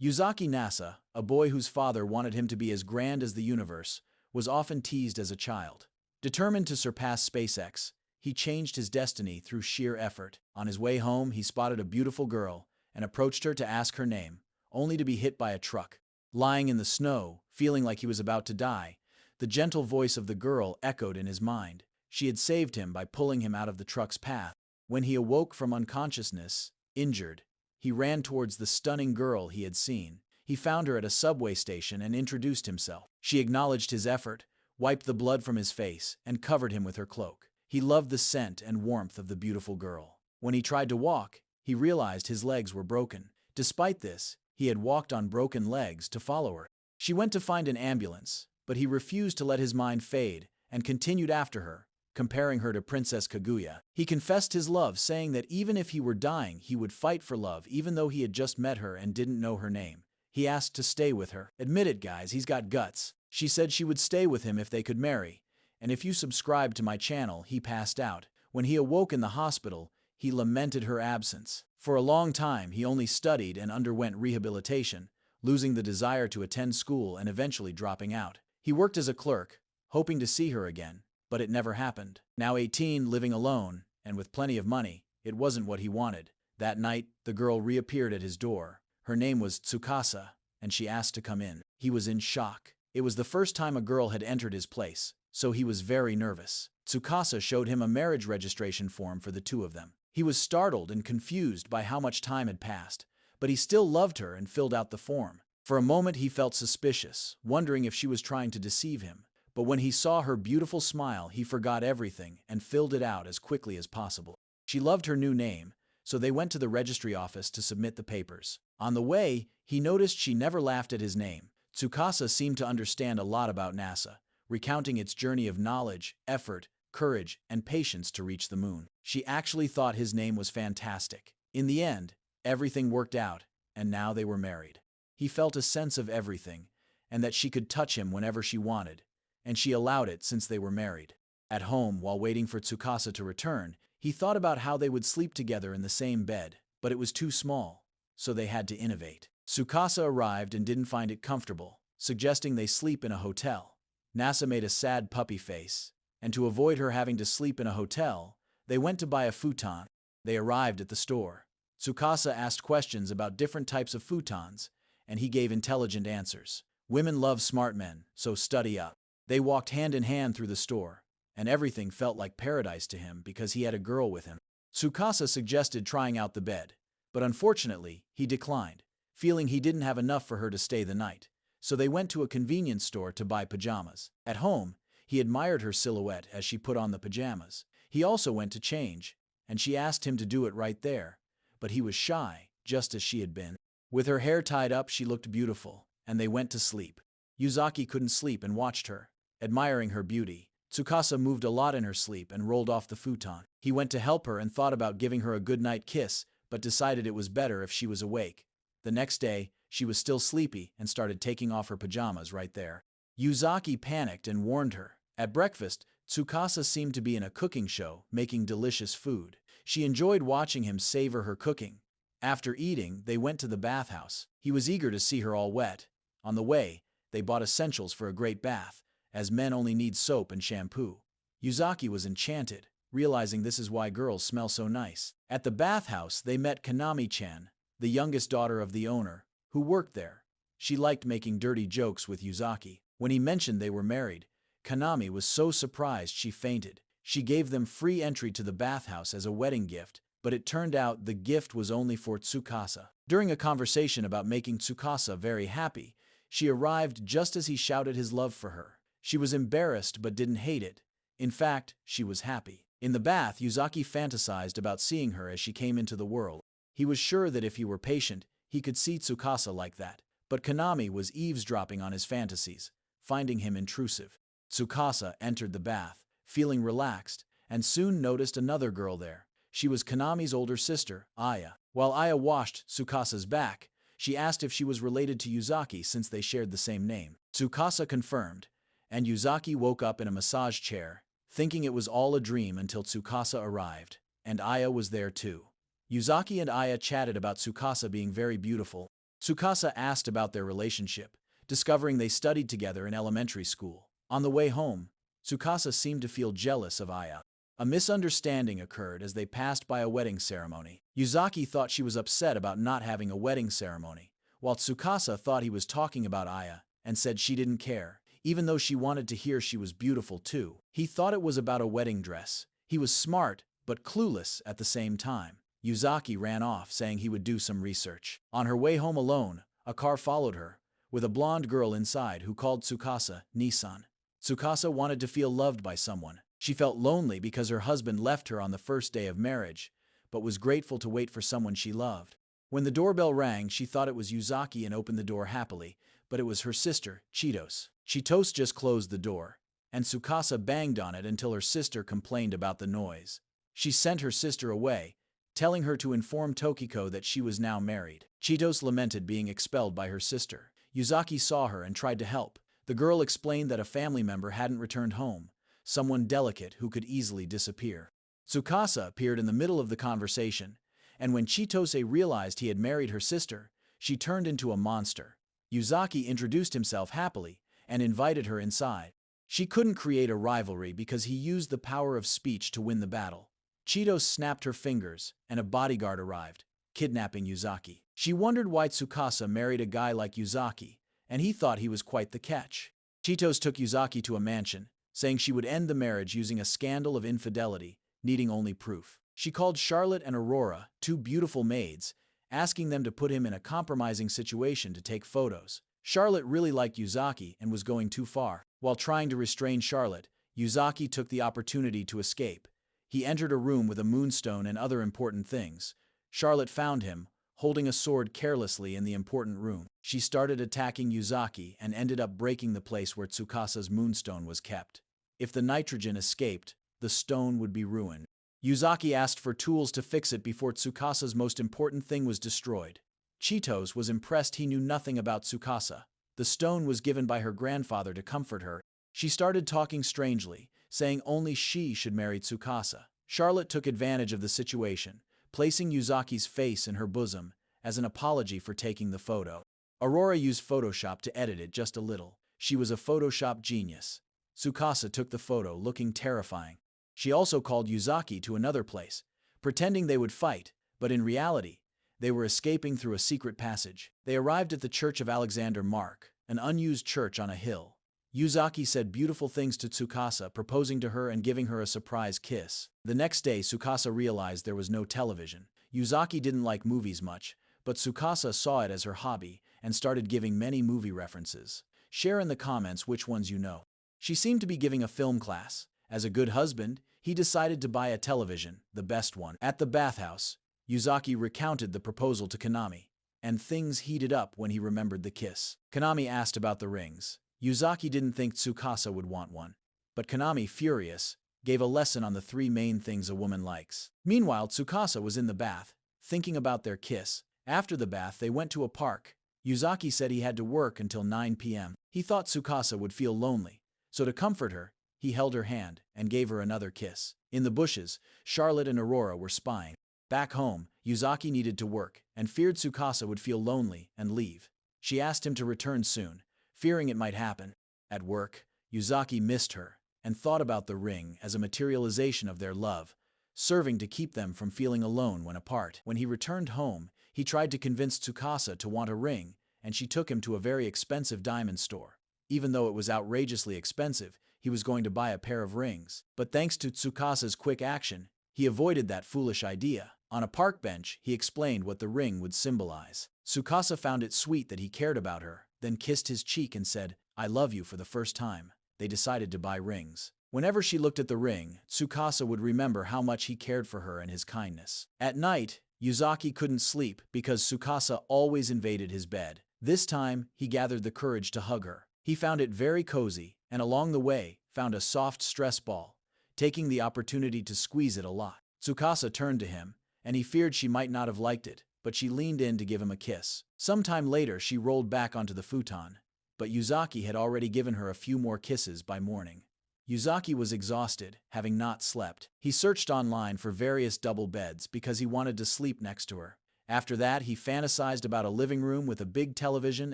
Yuzaki Nasa, a boy whose father wanted him to be as grand as the universe, was often teased as a child. Determined to surpass SpaceX, he changed his destiny through sheer effort. On his way home, he spotted a beautiful girl and approached her to ask her name, only to be hit by a truck. Lying in the snow, feeling like he was about to die, the gentle voice of the girl echoed in his mind. She had saved him by pulling him out of the truck's path. When he awoke from unconsciousness, injured, he ran towards the stunning girl he had seen. He found her at a subway station and introduced himself. She acknowledged his effort, wiped the blood from his face, and covered him with her cloak. He loved the scent and warmth of the beautiful girl. When he tried to walk, he realized his legs were broken. Despite this, he had walked on broken legs to follow her. She went to find an ambulance, but he refused to let his mind fade and continued after her, comparing her to Princess Kaguya. He confessed his love, saying that even if he were dying, he would fight for love even though he had just met her and didn't know her name. He asked to stay with her. Admit it, guys, he's got guts. She said she would stay with him if they could marry. And if you subscribe to my channel, he passed out. When he awoke in the hospital, he lamented her absence. For a long time, he only studied and underwent rehabilitation, losing the desire to attend school and eventually dropping out. He worked as a clerk, hoping to see her again, but it never happened. Now 18, living alone, and with plenty of money, it wasn't what he wanted. That night, the girl reappeared at his door. Her name was Tsukasa, and she asked to come in. He was in shock. It was the first time a girl had entered his place, so he was very nervous. Tsukasa showed him a marriage registration form for the two of them. He was startled and confused by how much time had passed, but he still loved her and filled out the form. For a moment he felt suspicious, wondering if she was trying to deceive him. But when he saw her beautiful smile, he forgot everything and filled it out as quickly as possible. She loved her new name, so they went to the registry office to submit the papers. On the way, he noticed she never laughed at his name. Tsukasa seemed to understand a lot about NASA, recounting its journey of knowledge, effort, courage, and patience to reach the moon. She actually thought his name was fantastic. In the end, everything worked out, and now they were married. He felt a sense of everything, and that she could touch him whenever she wanted, and she allowed it since they were married. At home, while waiting for Tsukasa to return, he thought about how they would sleep together in the same bed, but it was too small, so they had to innovate. Tsukasa arrived and didn't find it comfortable, suggesting they sleep in a hotel. Nasa made a sad puppy face, and to avoid her having to sleep in a hotel, they went to buy a futon. They arrived at the store. Tsukasa asked questions about different types of futons, and he gave intelligent answers. Women love smart men, so study up. They walked hand in hand through the store, and everything felt like paradise to him because he had a girl with him. Tsukasa suggested trying out the bed, but unfortunately, he declined, feeling he didn't have enough for her to stay the night. So they went to a convenience store to buy pajamas. At home, he admired her silhouette as she put on the pajamas. He also went to change, and she asked him to do it right there, but he was shy, just as she had been. With her hair tied up, she looked beautiful, and they went to sleep. Yuzaki couldn't sleep and watched her, admiring her beauty. Tsukasa moved a lot in her sleep and rolled off the futon. He went to help her and thought about giving her a goodnight kiss, but decided it was better if she was awake. The next day, she was still sleepy and started taking off her pajamas right there. Yuzaki panicked and warned her. At breakfast, Tsukasa seemed to be in a cooking show, making delicious food. She enjoyed watching him savor her cooking. After eating, they went to the bathhouse. He was eager to see her all wet. On the way, they bought essentials for a great bath, as men only need soap and shampoo. Yuzaki was enchanted, realizing this is why girls smell so nice. At the bathhouse, they met Kanami-chan, the youngest daughter of the owner, who worked there. She liked making dirty jokes with Yuzaki. When he mentioned they were married, Kanami was so surprised she fainted. She gave them free entry to the bathhouse as a wedding gift, but it turned out the gift was only for Tsukasa. During a conversation about making Tsukasa very happy, she arrived just as he shouted his love for her. She was embarrassed but didn't hate it. In fact, she was happy. In the bath, Yuzaki fantasized about seeing her as she came into the world. He was sure that if he were patient, he could see Tsukasa like that. But Kanami was eavesdropping on his fantasies, finding him intrusive. Tsukasa entered the bath, feeling relaxed, and soon noticed another girl there. She was Kanami's older sister, Aya. While Aya washed Tsukasa's back, she asked if she was related to Yuzaki since they shared the same name. Tsukasa confirmed, and Yuzaki woke up in a massage chair, thinking it was all a dream until Tsukasa arrived, and Aya was there too. Yuzaki and Aya chatted about Tsukasa being very beautiful. Tsukasa asked about their relationship, discovering they studied together in elementary school. On the way home, Tsukasa seemed to feel jealous of Aya. A misunderstanding occurred as they passed by a wedding ceremony. Yuzaki thought she was upset about not having a wedding ceremony, while Tsukasa thought he was talking about Aya and said she didn't care, even though she wanted to hear she was beautiful too. He thought it was about a wedding dress. He was smart, but clueless at the same time. Yuzaki ran off, saying he would do some research. On her way home alone, a car followed her, with a blonde girl inside who called Tsukasa Nissan. Tsukasa wanted to feel loved by someone. She felt lonely because her husband left her on the first day of marriage, but was grateful to wait for someone she loved. When the doorbell rang, she thought it was Yuzaki and opened the door happily, but it was her sister, Chitos. Chitos just closed the door, and Tsukasa banged on it until her sister complained about the noise. She sent her sister away, telling her to inform Tokiko that she was now married. Chitos lamented being expelled by her sister. Yuzaki saw her and tried to help. The girl explained that a family member hadn't returned home, someone delicate who could easily disappear. Tsukasa appeared in the middle of the conversation, and when Chitose realized he had married her sister, she turned into a monster. Yuzaki introduced himself happily and invited her inside. She couldn't create a rivalry because he used the power of speech to win the battle. Chitos snapped her fingers, and a bodyguard arrived, kidnapping Yuzaki. She wondered why Tsukasa married a guy like Yuzaki, and he thought he was quite the catch. Chitos took Yuzaki to a mansion, saying she would end the marriage using a scandal of infidelity, needing only proof. She called Charlotte and Aurora, two beautiful maids, asking them to put him in a compromising situation to take photos. Charlotte really liked Yuzaki and was going too far. While trying to restrain Charlotte, Yuzaki took the opportunity to escape. He entered a room with a moonstone and other important things. Charlotte found him, holding a sword carelessly in the important room. She started attacking Yuzaki and ended up breaking the place where Tsukasa's moonstone was kept. If the nitrogen escaped, the stone would be ruined. Yuzaki asked for tools to fix it before Tsukasa's most important thing was destroyed. Chitos was impressed he knew nothing about Tsukasa. The stone was given by her grandfather to comfort her. She started talking strangely, saying only she should marry Tsukasa. Charlotte took advantage of the situation, placing Yuzaki's face in her bosom as an apology for taking the photo. Aurora used Photoshop to edit it just a little. She was a Photoshop genius. Tsukasa took the photo, looking terrifying. She also called Yuzaki to another place, pretending they would fight, but in reality, they were escaping through a secret passage. They arrived at the Church of Alexander Mark, an unused church on a hill. Yuzaki said beautiful things to Tsukasa, proposing to her and giving her a surprise kiss. The next day, Tsukasa realized there was no television. Yuzaki didn't like movies much, but Tsukasa saw it as her hobby and started giving many movie references. Share in the comments which ones you know. She seemed to be giving a film class. As a good husband, he decided to buy a television, the best one. At the bathhouse, Yuzaki recounted the proposal to Kanami, and things heated up when he remembered the kiss. Kanami asked about the rings. Yuzaki didn't think Tsukasa would want one, but Kanami, furious, gave a lesson on the 3 main things a woman likes. Meanwhile, Tsukasa was in the bath, thinking about their kiss. After the bath, they went to a park. Yuzaki said he had to work until 9 p.m. He thought Tsukasa would feel lonely, so to comfort her, he held her hand and gave her another kiss. In the bushes, Charlotte and Aurora were spying. Back home, Yuzaki needed to work and feared Tsukasa would feel lonely and leave. She asked him to return soon, fearing it might happen. At work, Yuzaki missed her and thought about the ring as a materialization of their love, serving to keep them from feeling alone when apart. When he returned home, he tried to convince Tsukasa to want a ring, and she took him to a very expensive diamond store. Even though it was outrageously expensive, he was going to buy a pair of rings. But thanks to Tsukasa's quick action, he avoided that foolish idea. On a park bench, he explained what the ring would symbolize. Tsukasa found it sweet that he cared about her, then kissed his cheek and said, "I love you," for the first time. They decided to buy rings. Whenever she looked at the ring, Tsukasa would remember how much he cared for her and his kindness. At night, Yuzaki couldn't sleep because Tsukasa always invaded his bed. This time, he gathered the courage to hug her. He found it very cozy, and along the way, found a soft stress ball, taking the opportunity to squeeze it a lot. Tsukasa turned to him, and he feared she might not have liked it, but she leaned in to give him a kiss. Sometime later, she rolled back onto the futon, but Yuzaki had already given her a few more kisses by morning. Yuzaki was exhausted, having not slept. He searched online for various double beds because he wanted to sleep next to her, After that, he fantasized about a living room with a big television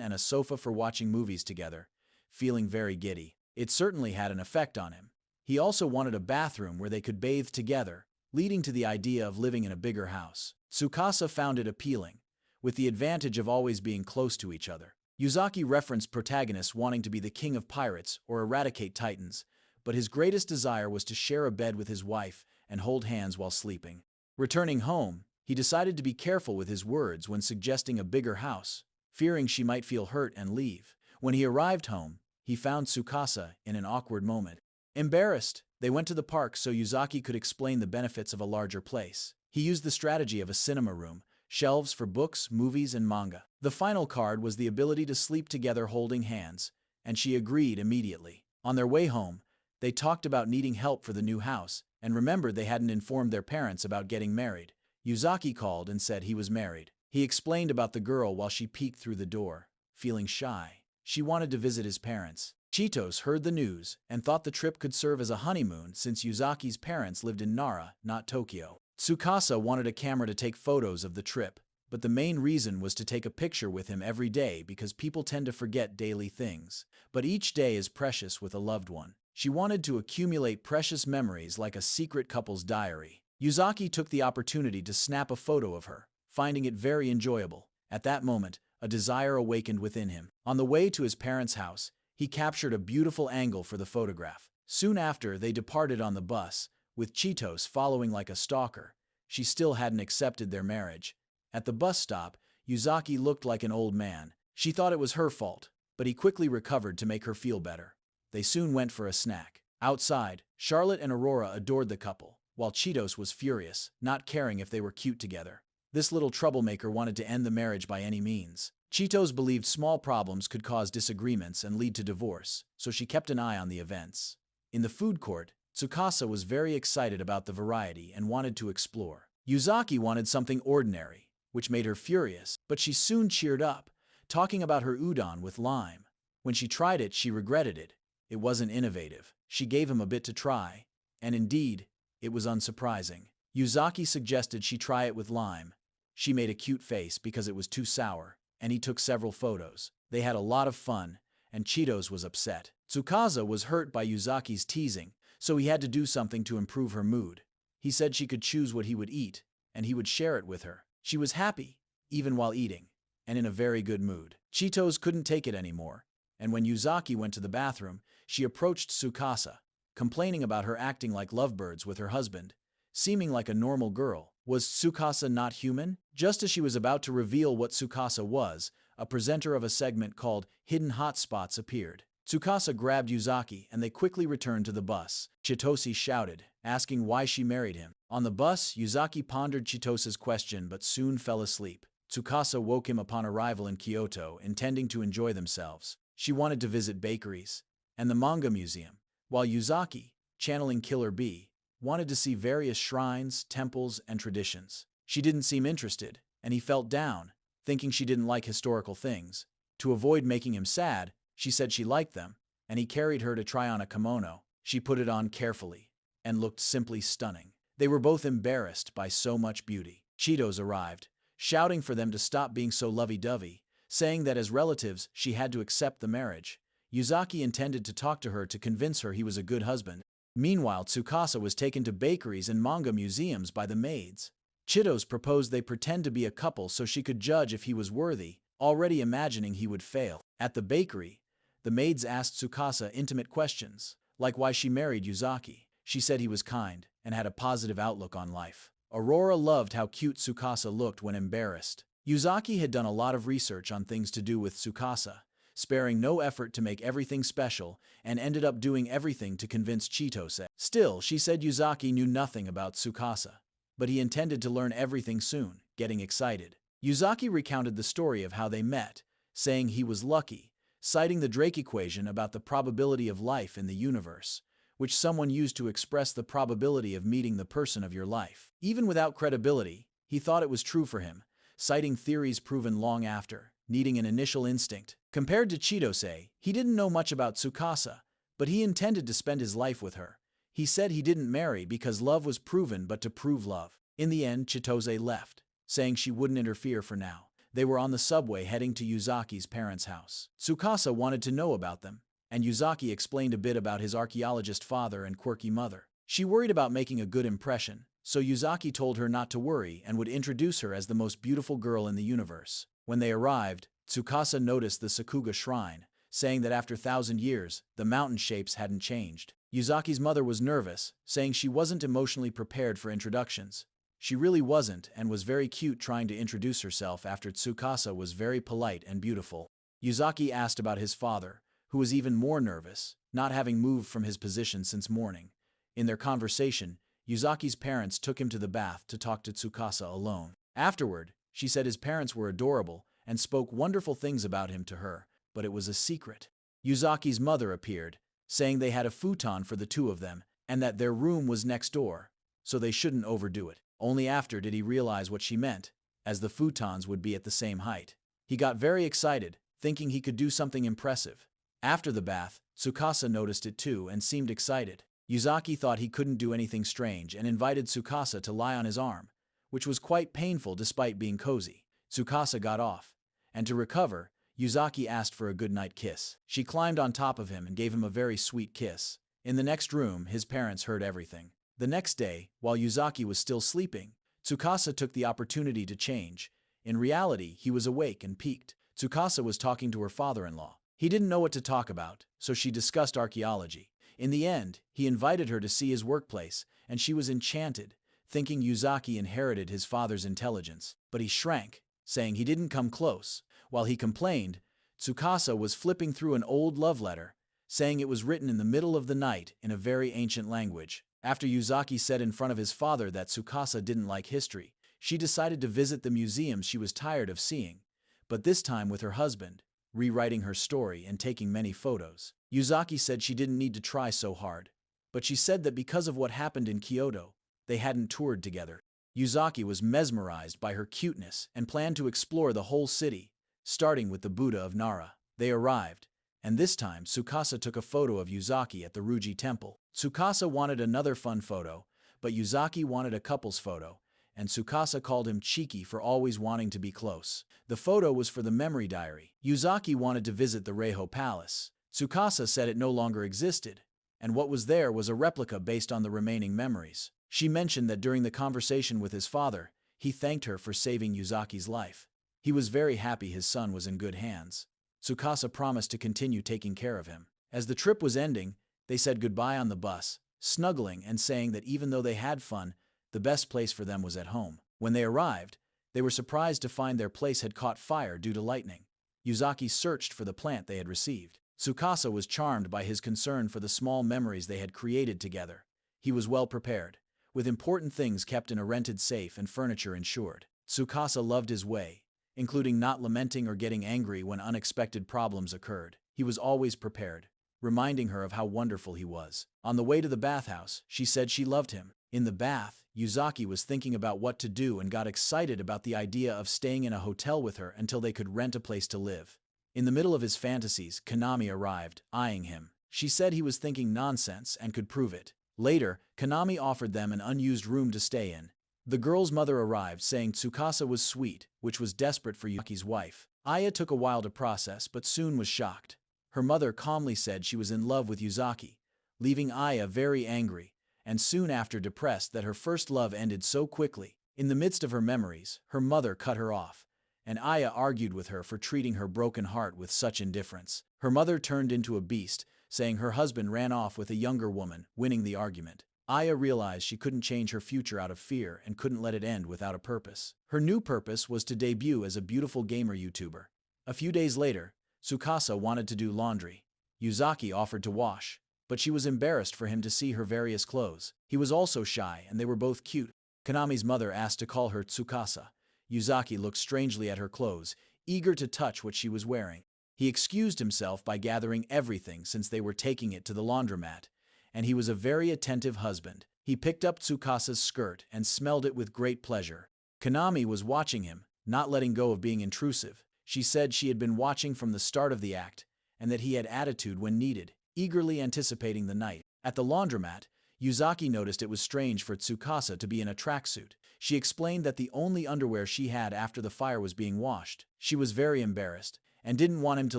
and a sofa for watching movies together, feeling very giddy. It certainly had an effect on him. He also wanted a bathroom where they could bathe together, leading to the idea of living in a bigger house. Tsukasa found it appealing, with the advantage of always being close to each other. Yuzaki referenced protagonists wanting to be the king of pirates or eradicate titans, but his greatest desire was to share a bed with his wife and hold hands while sleeping. Returning home, he decided to be careful with his words when suggesting a bigger house, fearing she might feel hurt and leave. When he arrived home, he found Tsukasa in an awkward moment. Embarrassed, they went to the park so Yuzaki could explain the benefits of a larger place. He used the strategy of a cinema room, shelves for books, movies, and manga. The final card was the ability to sleep together holding hands, and she agreed immediately. On their way home, they talked about needing help for the new house, and remembered they hadn't informed their parents about getting married. Yuzaki called and said he was married. He explained about the girl while she peeked through the door, feeling shy. She wanted to visit his parents. Chitos heard the news and thought the trip could serve as a honeymoon since Yuzaki's parents lived in Nara, not Tokyo. Tsukasa wanted a camera to take photos of the trip, but the main reason was to take a picture with him every day because people tend to forget daily things. But each day is precious with a loved one. She wanted to accumulate precious memories like a secret couple's diary. Yuzaki took the opportunity to snap a photo of her, finding it very enjoyable. At that moment, a desire awakened within him. On the way to his parents' house, he captured a beautiful angle for the photograph. Soon after, they departed on the bus, with Chitos following like a stalker. She still hadn't accepted their marriage. At the bus stop, Yuzaki looked like an old man. She thought it was her fault, but he quickly recovered to make her feel better. They soon went for a snack. Outside, Charlotte and Aurora adored the couple, while Chitos was furious, not caring if they were cute together. This little troublemaker wanted to end the marriage by any means. Chitos believed small problems could cause disagreements and lead to divorce, so she kept an eye on the events. In the food court, Tsukasa was very excited about the variety and wanted to explore. Yuzaki wanted something ordinary, which made her furious, but she soon cheered up, talking about her udon with lime. When she tried it, she regretted it. It wasn't innovative. She gave him a bit to try, and indeed, it was unsurprising. Yuzaki suggested she try it with lime. She made a cute face because it was too sour, and he took several photos. They had a lot of fun, and Chitos was upset. Tsukasa was hurt by Yuzaki's teasing, so he had to do something to improve her mood. He said she could choose what he would eat, and he would share it with her. She was happy, even while eating, and in a very good mood. Chitos couldn't take it anymore, and when Yuzaki went to the bathroom, she approached Tsukasa, complaining about her acting like lovebirds with her husband, seeming like a normal girl. Was Tsukasa not human? Just as she was about to reveal what Tsukasa was, a presenter of a segment called Hidden Hotspots appeared. Tsukasa grabbed Yuzaki and they quickly returned to the bus. Chitosi shouted, asking why she married him. On the bus, Yuzaki pondered Chitosa's question but soon fell asleep. Tsukasa woke him upon arrival in Kyoto, intending to enjoy themselves. She wanted to visit bakeries and the manga museum, while Yuzaki, channeling Killer Bee, wanted to see various shrines, temples, and traditions. She didn't seem interested, and he felt down, thinking she didn't like historical things. To avoid making him sad, she said she liked them, and he carried her to try on a kimono. She put it on carefully, and looked simply stunning. They were both embarrassed by so much beauty. Chitos arrived, shouting for them to stop being so lovey-dovey, saying that as relatives she had to accept the marriage. Yuzaki intended to talk to her to convince her he was a good husband. Meanwhile, Tsukasa was taken to bakeries and manga museums by the maids. Chitos proposed they pretend to be a couple so she could judge if he was worthy, already imagining he would fail. At the bakery, the maids asked Tsukasa intimate questions, like why she married Yuzaki. She said he was kind and had a positive outlook on life. Aurora loved how cute Tsukasa looked when embarrassed. Yuzaki had done a lot of research on things to do with Tsukasa, sparing no effort to make everything special, and ended up doing everything to convince Chitose. Still, she said Yuzaki knew nothing about Tsukasa, but he intended to learn everything soon, getting excited. Yuzaki recounted the story of how they met, saying he was lucky, citing the Drake equation about the probability of life in the universe, which someone used to express the probability of meeting the person of your life. Even without credibility, he thought it was true for him, citing theories proven long after, needing an initial instinct. Compared to Chitose, he didn't know much about Tsukasa, but he intended to spend his life with her. He said he didn't marry because love was proven but to prove love. In the end, Chitose left, saying she wouldn't interfere for now. They were on the subway heading to Yuzaki's parents' house. Tsukasa wanted to know about them, and Yuzaki explained a bit about his archaeologist father and quirky mother. She worried about making a good impression, so Yuzaki told her not to worry and would introduce her as the most beautiful girl in the universe. When they arrived, Tsukasa noticed the Sakuga shrine, saying that after 1,000 years, the mountain shapes hadn't changed. Yuzaki's mother was nervous, saying she wasn't emotionally prepared for introductions. She really wasn't and was very cute trying to introduce herself after Tsukasa was very polite and beautiful. Yuzaki asked about his father, who was even more nervous, not having moved from his position since morning. In their conversation, Yuzaki's parents took him to the bath to talk to Tsukasa alone. Afterward, she said his parents were adorable and spoke wonderful things about him to her, but it was a secret. Yuzaki's mother appeared, saying they had a futon for the two of them and that their room was next door, so they shouldn't overdo it. Only after did he realize what she meant, as the futons would be at the same height. He got very excited, thinking he could do something impressive. After the bath, Tsukasa noticed it too and seemed excited. Yuzaki thought he couldn't do anything strange and invited Tsukasa to lie on his arm, which was quite painful despite being cozy. Tsukasa got off, and to recover, Yuzaki asked for a goodnight kiss. She climbed on top of him and gave him a very sweet kiss. In the next room, his parents heard everything. The next day, while Yuzaki was still sleeping, Tsukasa took the opportunity to change. In reality, he was awake and piqued. Tsukasa was talking to her father-in-law. He didn't know what to talk about, so she discussed archaeology. In the end, he invited her to see his workplace, and she was enchanted, thinking Yuzaki inherited his father's intelligence. But he shrank, saying he didn't come close. While he complained, Tsukasa was flipping through an old love letter, saying it was written in the middle of the night in a very ancient language. After Yuzaki said in front of his father that Tsukasa didn't like history, she decided to visit the museums she was tired of seeing, but this time with her husband, rewriting her story and taking many photos. Yuzaki said she didn't need to try so hard, but she said that because of what happened in Kyoto, they hadn't toured together. Yuzaki was mesmerized by her cuteness and planned to explore the whole city, starting with the Buddha of Nara. They arrived, and this time Tsukasa took a photo of Yuzaki at the Ruji Temple. Tsukasa wanted another fun photo, but Yuzaki wanted a couple's photo, and Tsukasa called him cheeky for always wanting to be close. The photo was for the memory diary. Yuzaki wanted to visit the Reiho Palace. Tsukasa said it no longer existed, and what was there was a replica based on the remaining memories. She mentioned that during the conversation with his father, he thanked her for saving Yuzaki's life. He was very happy his son was in good hands. Tsukasa promised to continue taking care of him. As the trip was ending, they said goodbye on the bus, snuggling and saying that even though they had fun, the best place for them was at home. When they arrived, they were surprised to find their place had caught fire due to lightning. Yuzaki searched for the plant they had received. Tsukasa was charmed by his concern for the small memories they had created together. He was well prepared, with important things kept in a rented safe and furniture insured. Tsukasa loved his way, including not lamenting or getting angry when unexpected problems occurred. He was always prepared, reminding her of how wonderful he was. On the way to the bathhouse, she said she loved him. In the bath, Yuzaki was thinking about what to do and got excited about the idea of staying in a hotel with her until they could rent a place to live. In the middle of his fantasies, Konami arrived, eyeing him. She said he was thinking nonsense and could prove it. Later, Konami offered them an unused room to stay in. The girl's mother arrived saying Tsukasa was sweet, which was desperate for Yuzaki's wife. Aya took a while to process but soon was shocked. Her mother calmly said she was in love with Yuzaki, leaving Aya very angry, and soon after depressed that her first love ended so quickly. In the midst of her memories, her mother cut her off, and Aya argued with her for treating her broken heart with such indifference. Her mother turned into a beast, saying her husband ran off with a younger woman, winning the argument. Aya realized she couldn't change her future out of fear and couldn't let it end without a purpose. Her new purpose was to debut as a beautiful gamer YouTuber. A few days later, Tsukasa wanted to do laundry. Yuzaki offered to wash, but she was embarrassed for him to see her various clothes. He was also shy and they were both cute. Konami's mother asked to call her Tsukasa. Yuzaki looked strangely at her clothes, eager to touch what she was wearing. He excused himself by gathering everything since they were taking it to the laundromat, and he was a very attentive husband. He picked up Tsukasa's skirt and smelled it with great pleasure. Konami was watching him, not letting go of being intrusive. She said she had been watching from the start of the act, and that he had attitude when needed, eagerly anticipating the night. At the laundromat, Yuzaki noticed it was strange for Tsukasa to be in a tracksuit. She explained that the only underwear she had after the fire was being washed. She was very embarrassed and didn't want him to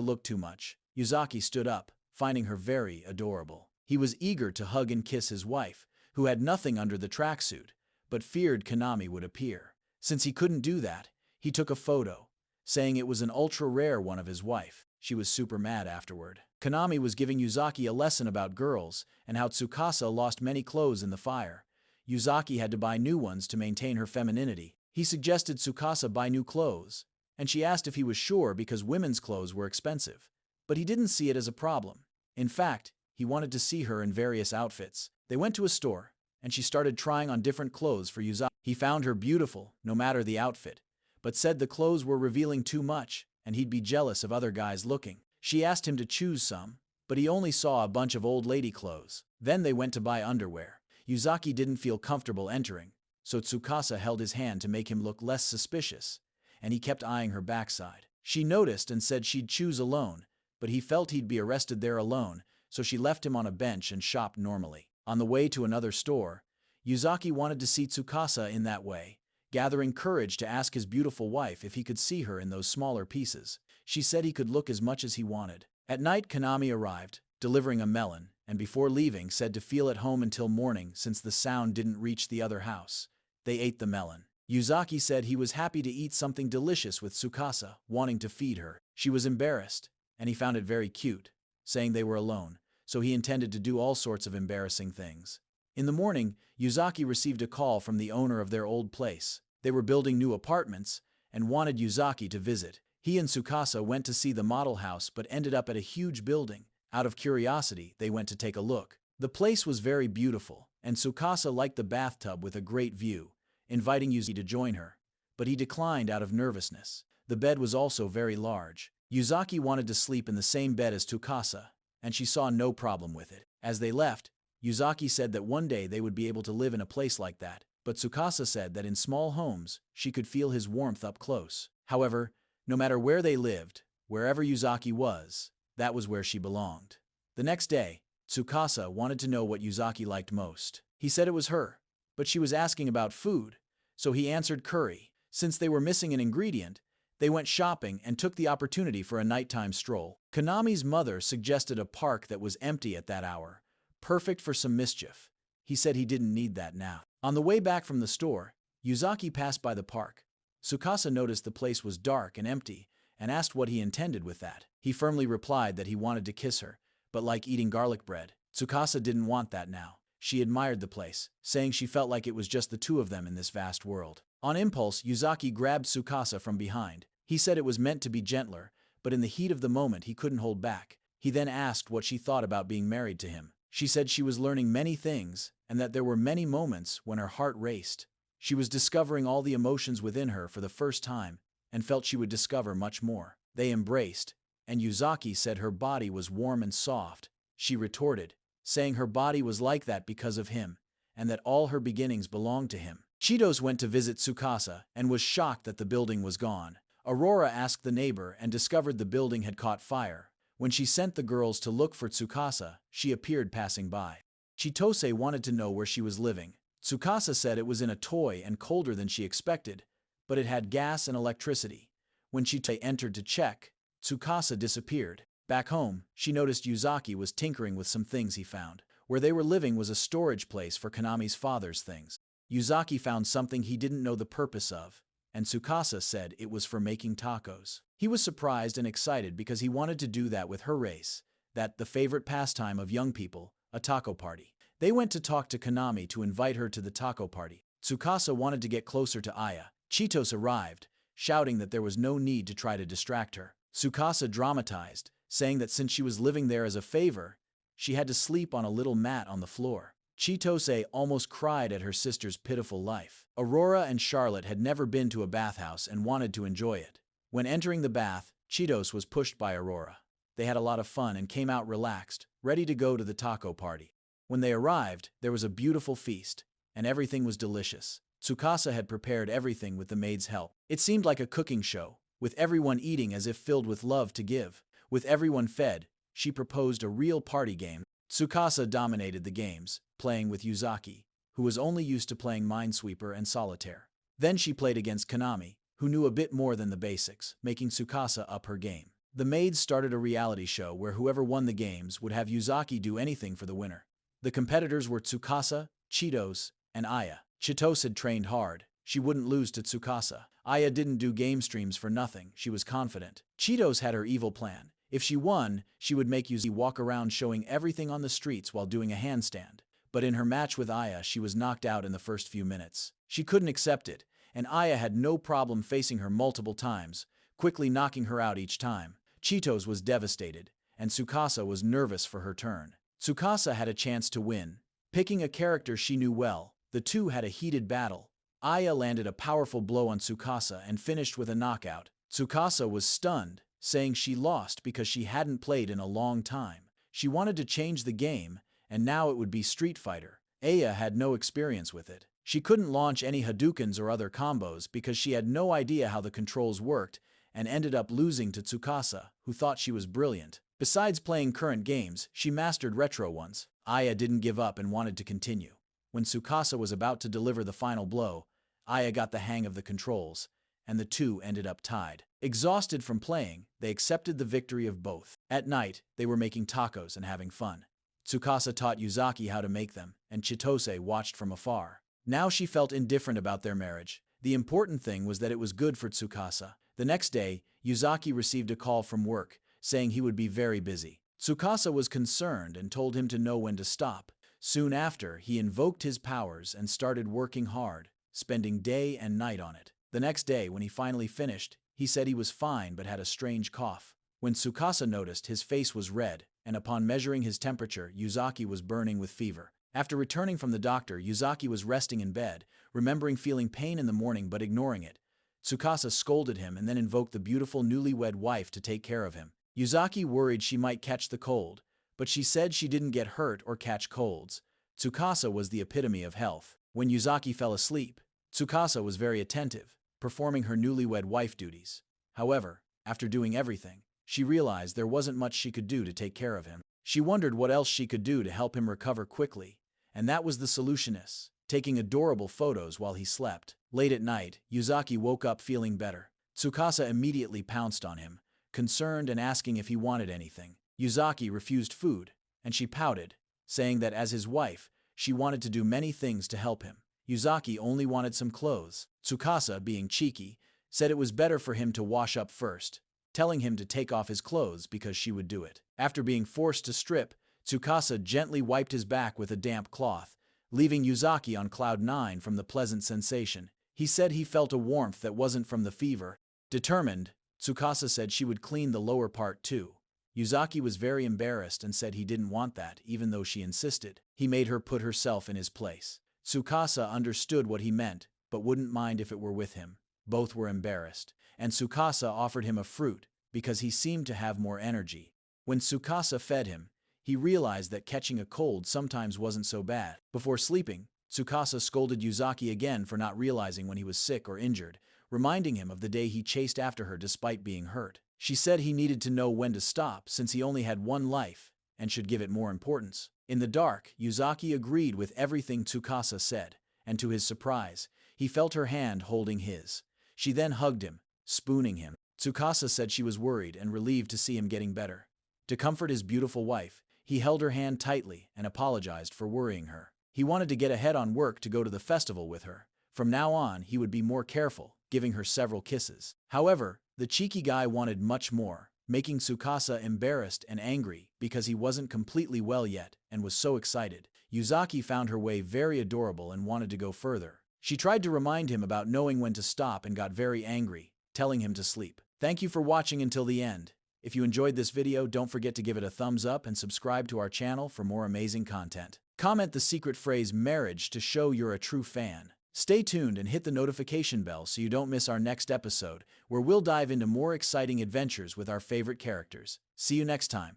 look too much. Yuzaki stood up, finding her very adorable. He was eager to hug and kiss his wife, who had nothing under the tracksuit, but feared Konami would appear. Since he couldn't do that, he took a photo, saying it was an ultra-rare one of his wife. She was super mad afterward. Konami was giving Yuzaki a lesson about girls and how Tsukasa lost many clothes in the fire. Yuzaki had to buy new ones to maintain her femininity. He suggested Tsukasa buy new clothes, and she asked if he was sure because women's clothes were expensive. But he didn't see it as a problem. In fact, he wanted to see her in various outfits. They went to a store, and she started trying on different clothes for Yuzaki. He found her beautiful, no matter the outfit, but said the clothes were revealing too much, and he'd be jealous of other guys looking. She asked him to choose some, but he only saw a bunch of old lady clothes. Then they went to buy underwear. Yuzaki didn't feel comfortable entering, so Tsukasa held his hand to make him look less suspicious, and he kept eyeing her backside. She noticed and said she'd choose alone, but he felt he'd be arrested there alone, so she left him on a bench and shopped normally. On the way to another store, Yuzaki wanted to see Tsukasa in that way, gathering courage to ask his beautiful wife if he could see her in those smaller pieces. She said he could look as much as he wanted. At night, Konami arrived, delivering a melon, and before leaving said to feel at home until morning since the sound didn't reach the other house. They ate the melon. Yuzaki said he was happy to eat something delicious with Tsukasa, wanting to feed her. She was embarrassed, and he found it very cute, saying they were alone, so he intended to do all sorts of embarrassing things. In the morning, Yuzaki received a call from the owner of their old place. They were building new apartments and wanted Yuzaki to visit. He and Tsukasa went to see the model house but ended up at a huge building. Out of curiosity, they went to take a look. The place was very beautiful, and Tsukasa liked the bathtub with a great view, inviting Yuzaki to join her, but he declined out of nervousness. The bed was also very large. Yuzaki wanted to sleep in the same bed as Tsukasa, and she saw no problem with it. As they left, Yuzaki said that one day they would be able to live in a place like that, but Tsukasa said that in small homes, she could feel his warmth up close. However, no matter where they lived, wherever Yuzaki was, that was where she belonged. The next day, Tsukasa wanted to know what Yuzaki liked most. He said it was her, but she was asking about food, so he answered curry. Since they were missing an ingredient, they went shopping and took the opportunity for a nighttime stroll. Konami's mother suggested a park that was empty at that hour, perfect for some mischief. He said he didn't need that now. On the way back from the store, Yuzaki passed by the park. Tsukasa noticed the place was dark and empty and asked what he intended with that. He firmly replied that he wanted to kiss her, but like eating garlic bread. Tsukasa didn't want that now. She admired the place, saying she felt like it was just the two of them in this vast world. On impulse, Yuzaki grabbed Tsukasa from behind. He said it was meant to be gentler, but in the heat of the moment he couldn't hold back. He then asked what she thought about being married to him. She said she was learning many things and that there were many moments when her heart raced. She was discovering all the emotions within her for the first time and felt she would discover much more. They embraced, and Yuzaki said her body was warm and soft. She retorted, saying her body was like that because of him, and that all her beginnings belonged to him. Chitos went to visit Tsukasa and was shocked that the building was gone. Aurora asked the neighbor and discovered the building had caught fire. When she sent the girls to look for Tsukasa, she appeared passing by. Chitose wanted to know where she was living. Tsukasa said it was in a toy and colder than she expected, but it had gas and electricity. When Chitose entered to check, Tsukasa disappeared. Back home, she noticed Yuzaki was tinkering with some things he found. Where they were living was a storage place for Konami's father's things. Yuzaki found something he didn't know the purpose of, and Tsukasa said it was for making tacos. He was surprised and excited because he wanted to do that with her race, that the favorite pastime of young people, a taco party. They went to talk to Konami to invite her to the taco party. Tsukasa wanted to get closer to Aya. Chitos arrived, shouting that there was no need to try to distract her. Tsukasa dramatized, saying that since she was living there as a favor, she had to sleep on a little mat on the floor. Chitose almost cried at her sister's pitiful life. Aurora and Charlotte had never been to a bathhouse and wanted to enjoy it. When entering the bath, Chitos was pushed by Aurora. They had a lot of fun and came out relaxed, ready to go to the taco party. When they arrived, there was a beautiful feast, and everything was delicious. Tsukasa had prepared everything with the maid's help. It seemed like a cooking show, with everyone eating as if filled with love to give. With everyone fed, she proposed a real party game. Tsukasa dominated the games, playing with Yuzaki, who was only used to playing Minesweeper and Solitaire. Then she played against Kanami, who knew a bit more than the basics, making Tsukasa up her game. The maids started a reality show where whoever won the games would have Yuzaki do anything for the winner. The competitors were Tsukasa, Chitose, and Aya. Chitose had trained hard. She wouldn't lose to Tsukasa. Aya didn't do game streams for nothing. She was confident. Chitose had her evil plan. If she won, she would make Yuzaki walk around showing everything on the streets while doing a handstand. But in her match with Aya, she was knocked out in the first few minutes. She couldn't accept it, and Aya had no problem facing her multiple times, quickly knocking her out each time. Chitose was devastated, and Tsukasa was nervous for her turn. Tsukasa had a chance to win. Picking a character she knew well, the two had a heated battle. Aya landed a powerful blow on Tsukasa and finished with a knockout. Tsukasa was stunned, saying she lost because she hadn't played in a long time. She wanted to change the game, and now it would be Street Fighter. Aya had no experience with it. She couldn't launch any Hadoukens or other combos because she had no idea how the controls worked, and ended up losing to Tsukasa, who thought she was brilliant. Besides playing current games, she mastered retro ones. Aya didn't give up and wanted to continue. When Tsukasa was about to deliver the final blow, Aya got the hang of the controls, and the two ended up tied. Exhausted from playing, they accepted the victory of both. At night, they were making tacos and having fun. Tsukasa taught Yuzaki how to make them, and Chitose watched from afar. Now she felt indifferent about their marriage. The important thing was that it was good for Tsukasa. The next day, Yuzaki received a call from work, saying he would be very busy. Tsukasa was concerned and told him to know when to stop. Soon after, he invoked his powers and started working hard, spending day and night on it. The next day, when he finally finished, he said he was fine but had a strange cough. When Tsukasa noticed, his face was red, and upon measuring his temperature, Yuzaki was burning with fever. After returning from the doctor, Yuzaki was resting in bed, remembering feeling pain in the morning but ignoring it. Tsukasa scolded him and then invoked the beautiful newlywed wife to take care of him. Yuzaki worried she might catch the cold, but she said she didn't get hurt or catch colds. Tsukasa was the epitome of health. When Yuzaki fell asleep, Tsukasa was very attentive, performing her newlywed wife duties. However, after doing everything, she realized there wasn't much she could do to take care of him. She wondered what else she could do to help him recover quickly, and that was the solutionist, taking adorable photos while he slept. Late at night, Yuzaki woke up feeling better. Tsukasa immediately pounced on him, concerned and asking if he wanted anything. Yuzaki refused food, and she pouted, saying that as his wife, she wanted to do many things to help him. Yuzaki only wanted some clothes. Tsukasa, being cheeky, said it was better for him to wash up first, telling him to take off his clothes because she would do it. After being forced to strip, Tsukasa gently wiped his back with a damp cloth, leaving Yuzaki on cloud 9 from the pleasant sensation. He said he felt a warmth that wasn't from the fever. Determined, Tsukasa said she would clean the lower part too. Yuzaki was very embarrassed and said he didn't want that, even though she insisted. He made her put herself in his place. Tsukasa understood what he meant, but wouldn't mind if it were with him. Both were embarrassed, and Tsukasa offered him a fruit because he seemed to have more energy. When Tsukasa fed him, he realized that catching a cold sometimes wasn't so bad. Before sleeping, Tsukasa scolded Yuzaki again for not realizing when he was sick or injured, reminding him of the day he chased after her despite being hurt. She said he needed to know when to stop since he only had one life and should give it more importance. In the dark, Yuzaki agreed with everything Tsukasa said, and to his surprise, he felt her hand holding his. She then hugged him, spooning him. Tsukasa said she was worried and relieved to see him getting better. To comfort his beautiful wife, he held her hand tightly and apologized for worrying her. He wanted to get ahead on work to go to the festival with her. From now on, he would be more careful, giving her several kisses. However, the cheeky guy wanted much more, making Tsukasa embarrassed and angry because he wasn't completely well yet and was so excited. Yuzaki found her way very adorable and wanted to go further. She tried to remind him about knowing when to stop and got very angry, telling him to sleep. Thank you for watching until the end. If you enjoyed this video, don't forget to give it a thumbs up and subscribe to our channel for more amazing content. Comment the secret phrase marriage to show you're a true fan. Stay tuned and hit the notification bell so you don't miss our next episode, where we'll dive into more exciting adventures with our favorite characters. See you next time.